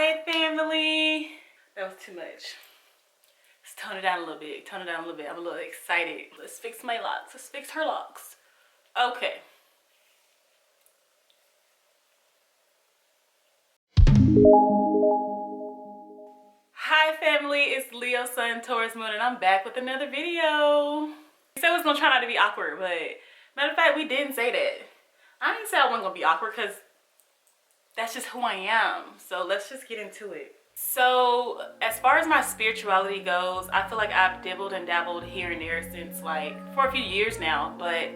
Hi family. That was too much. Let's tone it down a little bit. Tone it down a little bit. I'm a little excited. Let's fix my locks. Let's fix her locks. Okay. Hi family, it's Leo Sun Taurus Moon and I'm back with another video. We said we was gonna try not to be awkward, but matter of fact, we didn't say that. I didn't say I wasn't gonna be awkward because that's just who I am. So let's just get into it. So as far as my spirituality goes, I feel like I've dibbled and dabbled here and there since for a few years now. But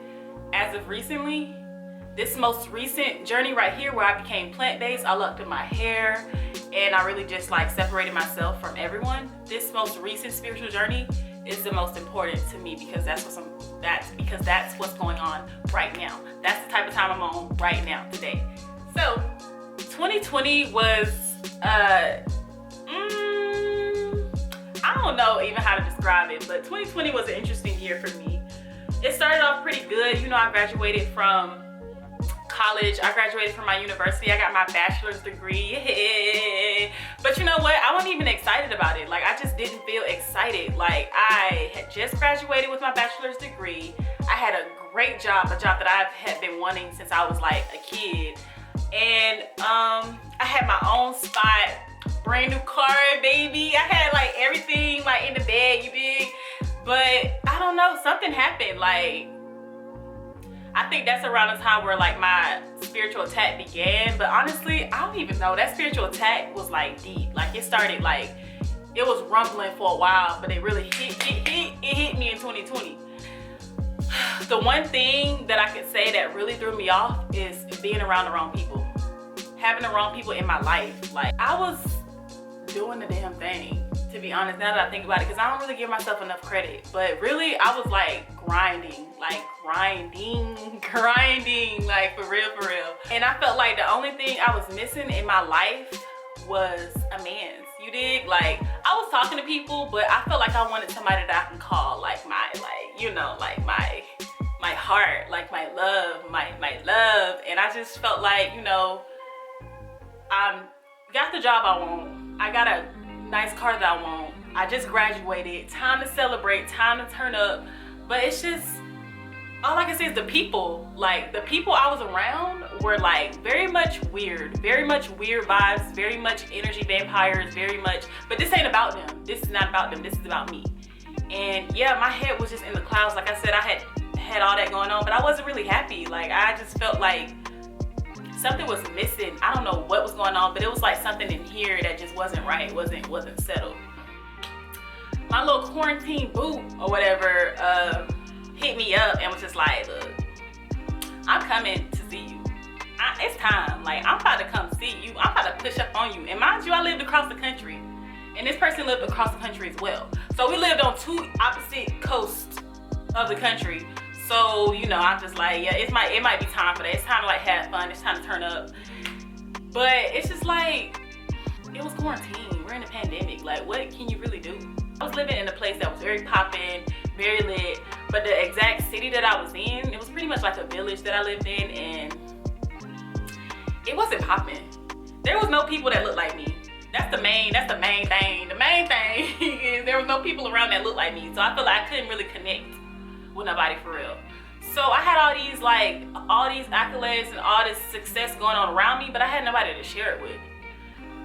as of recently, this most recent journey right here where I became plant-based, I looked at my hair and I really just separated myself from everyone. This most recent spiritual journey is the most important to me because that's what's going on right now. That's the type of time I'm on right now today. So 2020 was I don't know even how to describe it, but 2020 was an interesting year for me. It started off pretty good. You know, I graduated from college. I graduated from my university. I got my bachelor's degree. Yeah. But you know what? I wasn't even excited about it. I just didn't feel excited. I had just graduated with my bachelor's degree. I had a great job, a job that I had been wanting since I was a kid. And I had my own spot, brand new car, baby. I had everything in the bed, you dig? But I don't know, something happened. I think that's around the time where my spiritual attack began. But honestly, I don't even know. That spiritual attack was deep. It started it was rumbling for a while, but it really hit me in 2020. The one thing that I could say that really threw me off is being around the wrong people. Having the wrong people in my life. I was doing the damn thing, to be honest, now that I think about it, because I don't really give myself enough credit. But really, I was grinding, for real. And I felt the only thing I was missing in my life was a man's. You dig? I was talking to people, but I felt I wanted somebody that I can call my heart, my love. And I just felt I got the job I want. I got a nice car that I want. I just graduated. Time to celebrate, time to turn up. But it's just, all I can say is the people. The people I was around were very much weird vibes, very much energy vampires, but this ain't about them. This is not about them. This is about me. And yeah, my head was just in the clouds. Like I said, I had all that going on, but I wasn't really happy. I just felt something was missing. I don't know what was going on, but it was something in here that just wasn't right, wasn't settled. My little quarantine boo or whatever hit me up and was just look, I'm coming to see you. It's time. I'm about to come see you. I'm about to push up on you. And mind you, I lived across the country, and this person lived across the country as well. So we lived on two opposite coasts of the country. So, I'm just yeah, it might be time for that. It's time to have fun. It's time to turn up. But it's just it was quarantine. We're in a pandemic. What can you really do? I was living in a place that was very poppin', very lit. But the exact city that I was in, it was pretty much a village that I lived in, and it wasn't poppin'. There was no people that looked like me. That's the main thing. The main thing is there was no people around that looked like me. So I feel I couldn't really connect with nobody for real. So I had all these accolades and all this success going on around me, but I had nobody to share it with.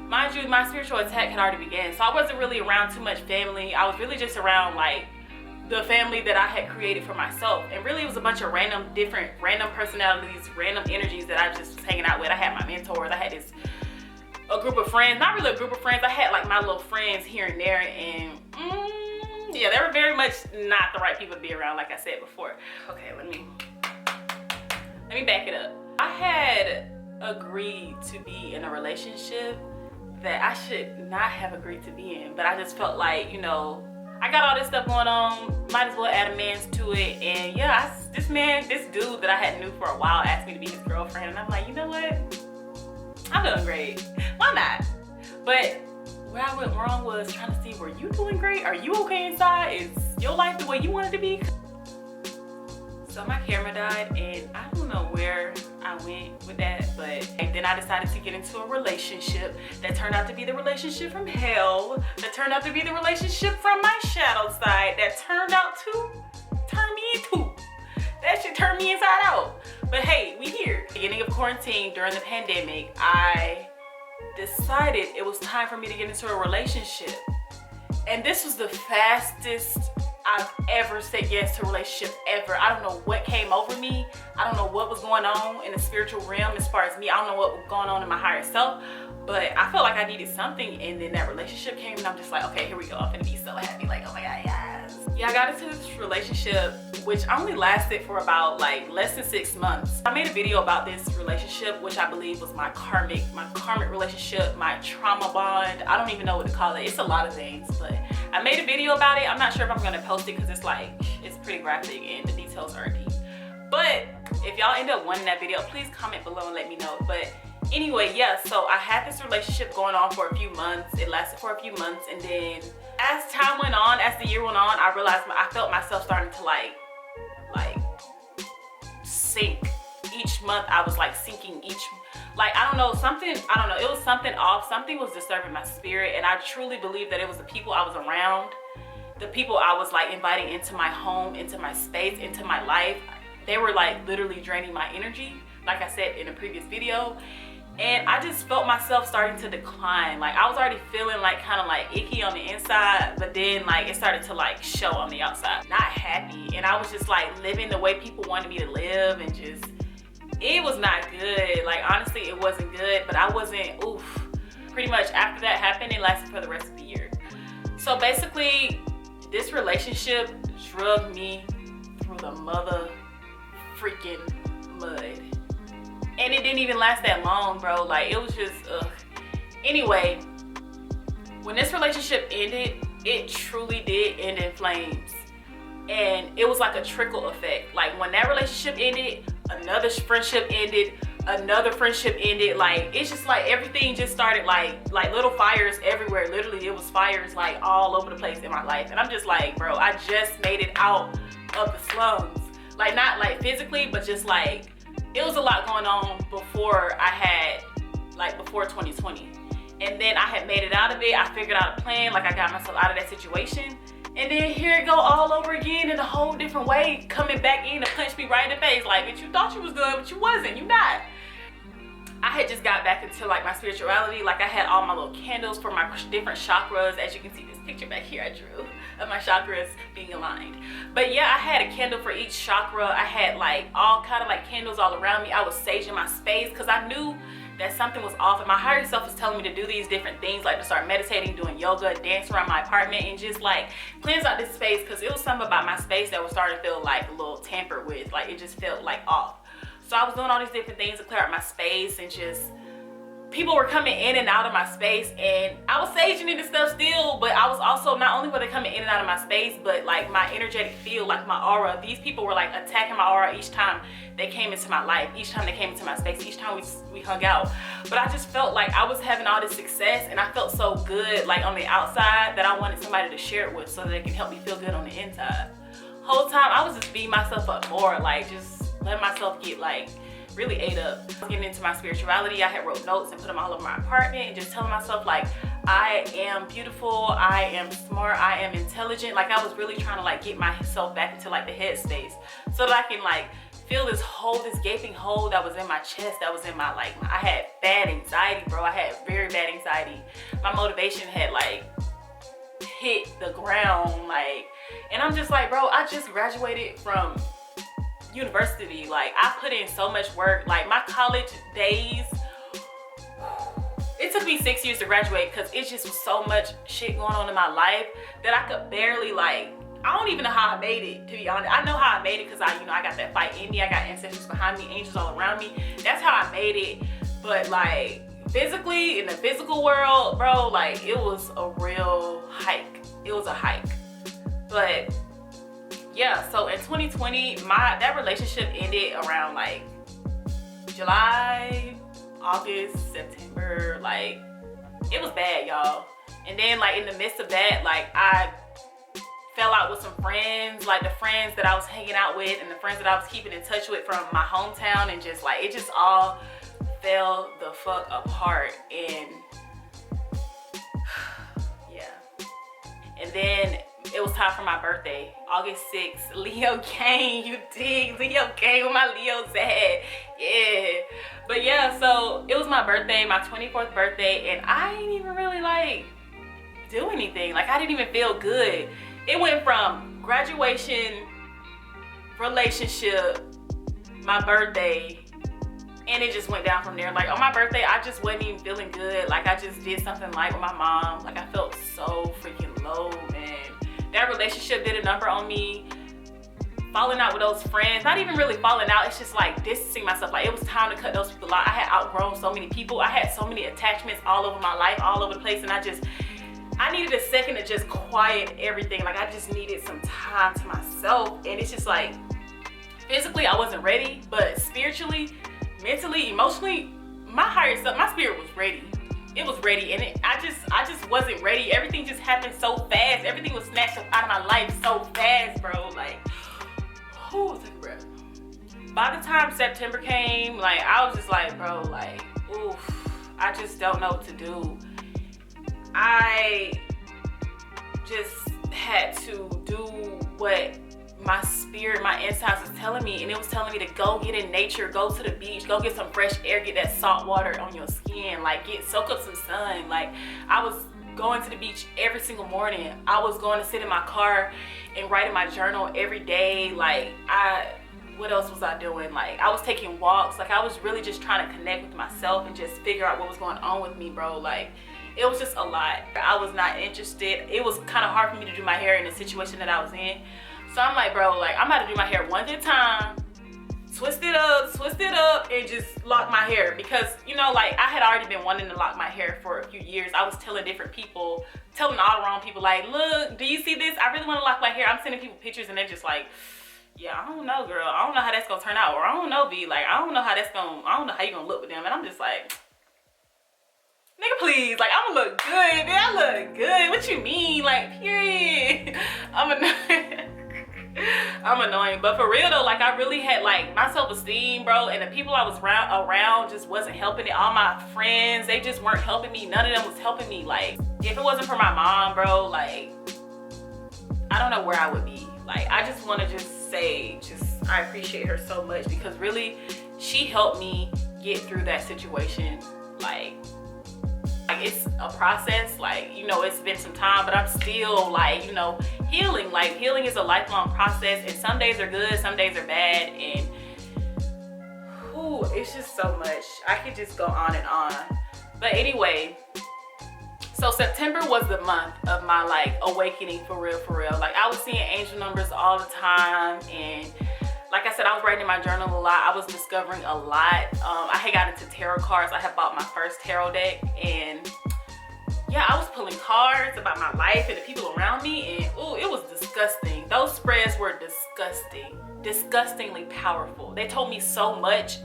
Mind you, my spiritual attack had already begun, so I wasn't really around too much family. I was really just around the family that I had created for myself, and really it was a bunch of random personalities, random energies that I just was hanging out with. I had my mentors. I had a group of friends, not really a group of friends. I had my little friends here and there, and yeah, they were very much not the right people to be around, like I said before. Okay, let me back it up. I had agreed to be in a relationship that I should not have agreed to be in, but I just felt I got all this stuff going on, might as well add a man's to it. And yeah, this dude that I had knew for a while asked me to be his girlfriend, and I'm you know what? I'm doing great. Why not? But where I went wrong was trying to see, were you doing great? Are you okay inside? Is your life the way you want it to be? So my camera died, and I don't know where I went with that, but it. And then I decided to get into a relationship that turned out to be the relationship from hell, that turned out to be the relationship from my shadow side, that turned out to turn me into. That shit turned me inside out. But hey, we here. Beginning of quarantine during the pandemic, I decided it was time for me to get into a relationship. And this was the fastest I've ever said yes to a relationship ever. I don't know what came over me. I don't know what was going on in the spiritual realm as far as me. I don't know what was going on in my higher self, but I felt like I needed something, and then that relationship came and I'm just like, okay, here we go. I'm gonna be so happy, like, oh my God, yes. Yeah, I got into this relationship, which only lasted for about like less than 6 months. I made a video about this relationship, which I believe was my karmic relationship, my trauma bond. I don't even know what to call it. It's a lot of things, but I made a video about it. I'm not sure if I'm gonna post it because it's like, it's pretty graphic and the details are deep. But if y'all end up wanting that video, please comment below and let me know. But anyway, yeah, so I had this relationship going on for a few months. It lasted for a few months, and then as time went on, as the year went on, I realized I felt myself starting to like sink. Each month I was like sinking I don't know, it was something off. Something was disturbing my spirit, and I truly believe that it was the people I was around, the people I was like inviting into my home, into my space, into my life. They were like literally draining my energy, like I said in a previous video. And I just felt myself starting to decline. Like I was already feeling like kind of like icky on the inside, but then like it started to like show on the outside. Not happy. And I was just like living the way people wanted me to live, and just, it was not good. Like honestly, it wasn't good, but I wasn't, oof. Pretty much after that happened, it lasted for the rest of the year. So basically, this relationship drugged me through the mother freaking mud. And it didn't even last that long, bro. Like it was just, ugh. Anyway, when this relationship ended, it truly did end in flames. And it was like a trickle effect. Like when that relationship ended, another friendship ended, another friendship ended. Like it's just like everything just started like little fires everywhere. Literally, it was fires like all over the place in my life. And I'm just like, bro, I just made it out of the slums. Like not like physically, but just like, it was a lot going on before before 2020. And then I had made it out of it. I figured out a plan, like I got myself out of that situation. And then here it go all over again in a whole different way, coming back in to punch me right in the face. Like, bitch, you thought you was good, but you wasn't, you not. I had just got back into like my spirituality. Like I had all my little candles for my different chakras. As you can see this picture back here I drew of my chakras being aligned. But yeah, I had a candle for each chakra. I had like all kind of like candles all around me. I was saging my space because I knew that something was off, and my higher self was telling me to do these different things, like to start meditating, doing yoga, dance around my apartment, and just like cleanse out this space, because it was something about my space that was starting to feel like a little tampered with. Like it just felt like off. So I was doing all these different things to clear out my space, and just people were coming in and out of my space, and I was saging it and stuff still, but I was also, not only were they coming in and out of my space, but like my energetic field, like my aura. These people were like attacking my aura each time they came into my life, each time they came into my space, each time we hung out. But I just felt like I was having all this success, and I felt so good like on the outside that I wanted somebody to share it with so that they can help me feel good on the inside. Whole time I was just beating myself up more, like just letting myself get like really ate up. Getting into my spirituality, I had wrote notes and put them all over my apartment, and just telling myself like, I am beautiful, I am smart, I am intelligent. Like I was really trying to like get myself back into like the headspace so that I can like feel this hole, this gaping hole that was in my chest, that was in my like, I had bad anxiety, bro. I had very bad anxiety. My motivation had like hit the ground, like, and I'm just like, bro, I just graduated from university. Like I put in so much work. Like my college days, it took me 6 years to graduate because it just was so much shit going on in my life that I could barely like, I don't even know how I made it, to be honest. I know how I made it because I got that fight in me. I got ancestors behind me, angels all around me. That's how I made it. But like physically, in the physical world, bro, like it was a real hike. It was a hike. But yeah, so in 2020, that relationship ended around like July, August, September. Like it was bad, y'all. And then like in the midst of that, like I fell out with some friends, like the friends that I was hanging out with and the friends that I was keeping in touch with from my hometown, and just like it just all fell the fuck apart. And yeah. And then it was time for my birthday, August 6th. Leo came, you dig? Leo came with my Leo's at. Yeah. But yeah, so it was my birthday, my 24th birthday, and I didn't even really like do anything. Like, I didn't even feel good. It went from graduation, relationship, my birthday, and it just went down from there. Like, on my birthday, I just wasn't even feeling good. Like, I just did something light with my mom. Like, I felt so freaking low, man. That relationship did a number on me. Falling out with those friends, not even really falling out, it's just like distancing myself. Like, it was time to cut those people out. I had outgrown so many people. I had so many attachments all over my life, all over the place, and I needed a second to just quiet everything. Like, I just needed some time to myself. And it's just like, physically I wasn't ready, but spiritually, mentally, emotionally, my higher self, my spirit was ready. It was ready, and I just wasn't ready. Everything just happened so fast. Everything was snatched up out of my life so fast, bro. Like, whew, take a breath. By the time September came, like, I was just like, bro, like, oof, I just don't know what to do. I just had to do what my spirit, my insides was telling me, and it was telling me to go get in nature, go to the beach, go get some fresh air, get that salt water on your skin, like soak up some sun. Like, I was going to the beach every single morning. I was going to sit in my car and write in my journal every day. Like, what else was I doing? Like, I was taking walks. Like, I was really just trying to connect with myself and just figure out what was going on with me, bro. Like, it was just a lot. I was not interested. It was kind of hard for me to do my hair in the situation that I was in. So I'm like, bro, like, I'm about to do my hair one at a time, twist it up, and just lock my hair. Because, you know, like, I had already been wanting to lock my hair for a few years. I was telling different people, telling all the wrong people, like, look, do you see this? I really want to lock my hair. I'm sending people pictures, and they're just like, yeah, I don't know, girl. I don't know how that's going to turn out. Or I don't know, B. Like, I don't know how you're going to look with them. And I'm just like, nigga, please. Like, I'm going to look good, man. I look good. What you mean? Like, period. I'm annoying, but for real though, like, I really had, like, my self-esteem, bro, and the people I was around just wasn't helping it. All my friends, they just weren't helping me. None of them was helping me. Like, if it wasn't for my mom, bro, like, I don't know where I would be. Like, I just want to just say, I appreciate her so much, because really, she helped me get through that situation. Like, it's a process. Like, you know, it's been some time, but I'm still, like, you know, healing. Like, healing is a lifelong process, and some days are good, some days are bad, and whew, it's just so much. I could just go on and on. But anyway, so September was the month of my, like, awakening for real. Like, I was seeing angel numbers all the time, and like I said, I was writing in my journal a lot. I was discovering a lot. I had got into tarot cards. I had bought my first tarot deck, and yeah, I was pulling cards about my life and the people around me, and ooh, it was disgusting. Those spreads were disgusting, disgustingly powerful. They told me so much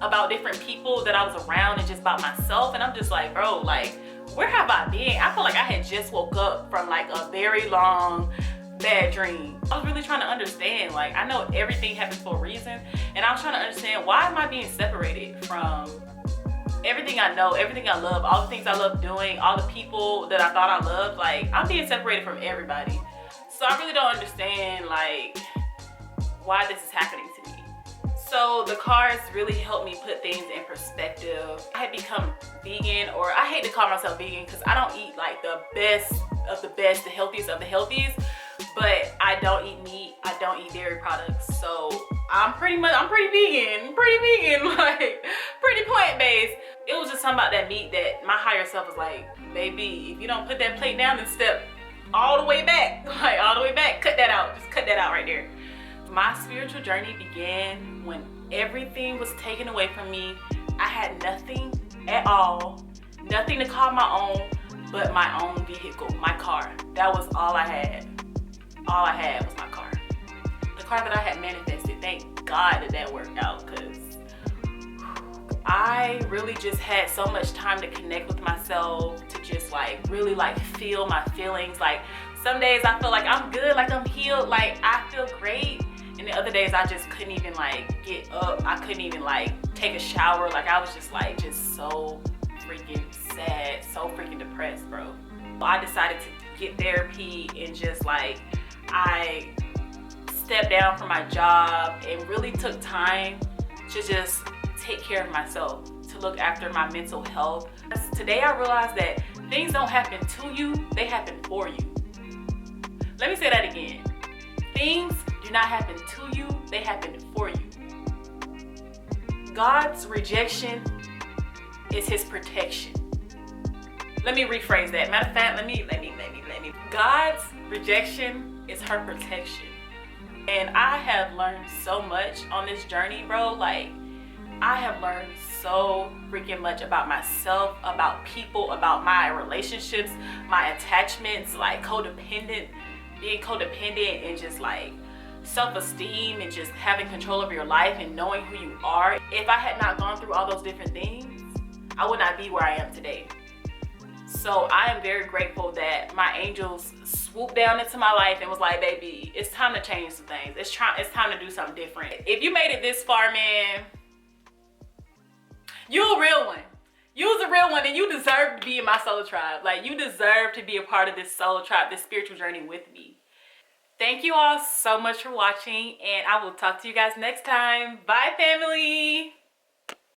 about different people that I was around and just about myself, and I'm just like, bro, like, where have I been? I feel like I had just woke up from, like, a very long bad dream. I was really trying to understand. Like, I know everything happens for a reason, and I was trying to understand, why am I being separated from everything I know, everything I love, all the things I love doing, all the people that I thought I loved? Like, I'm being separated from everybody. So I really don't understand, like, why this is happening to me. So the cards really helped me put things in perspective. I had become vegan, or I hate to call myself vegan because I don't eat, like, the best of the best, the healthiest of the healthiest, but I don't eat meat, I don't eat dairy products. So I'm pretty vegan, like, pretty plant-based. It was just something about that meat that my higher self was like, baby, if you don't put that plate down and step all the way back, like, all the way back, cut that out, just cut that out right there. My spiritual journey began when everything was taken away from me. I had nothing at all, nothing to call my own but my own vehicle, my car. That was all I had. All I had was my car. The car that I had manifested. Thank God that worked out, because I really just had so much time to connect with myself, to just, like, really, like, feel my feelings. Like, some days I feel like I'm good, like I'm healed, like I feel great. And And the other days I just couldn't even like get up. I couldn't even like take a shower. Like I was just like, just so freaking sad, so freaking depressed, bro. I decided to get therapy and just like, I stepped down from my job and really took time to just take care of myself, to look after my mental health. Today I realized that things don't happen to you, they happen for you. Let me say that again. Things do not happen to you, they happen for you. God's rejection is his protection. Let me rephrase that. Matter of fact, let me. God's rejection is her protection. And I have learned so much on this journey, bro. Like, I have learned so freaking much about myself, about people, about my relationships, my attachments, like being codependent and just like self-esteem and just having control of your life and knowing who you are. If I had not gone through all those different things, I would not be where I am today. So I am very grateful that my angels swooped down into my life and was like, baby, it's time to change some things. It's time to do something different. If you made it this far, man, you a real one. You was a real one, and you deserve to be in my soul tribe. Like, you deserve to be a part of this soul tribe, this spiritual journey with me. Thank you all so much for watching, and I will talk to you guys next time. Bye, family.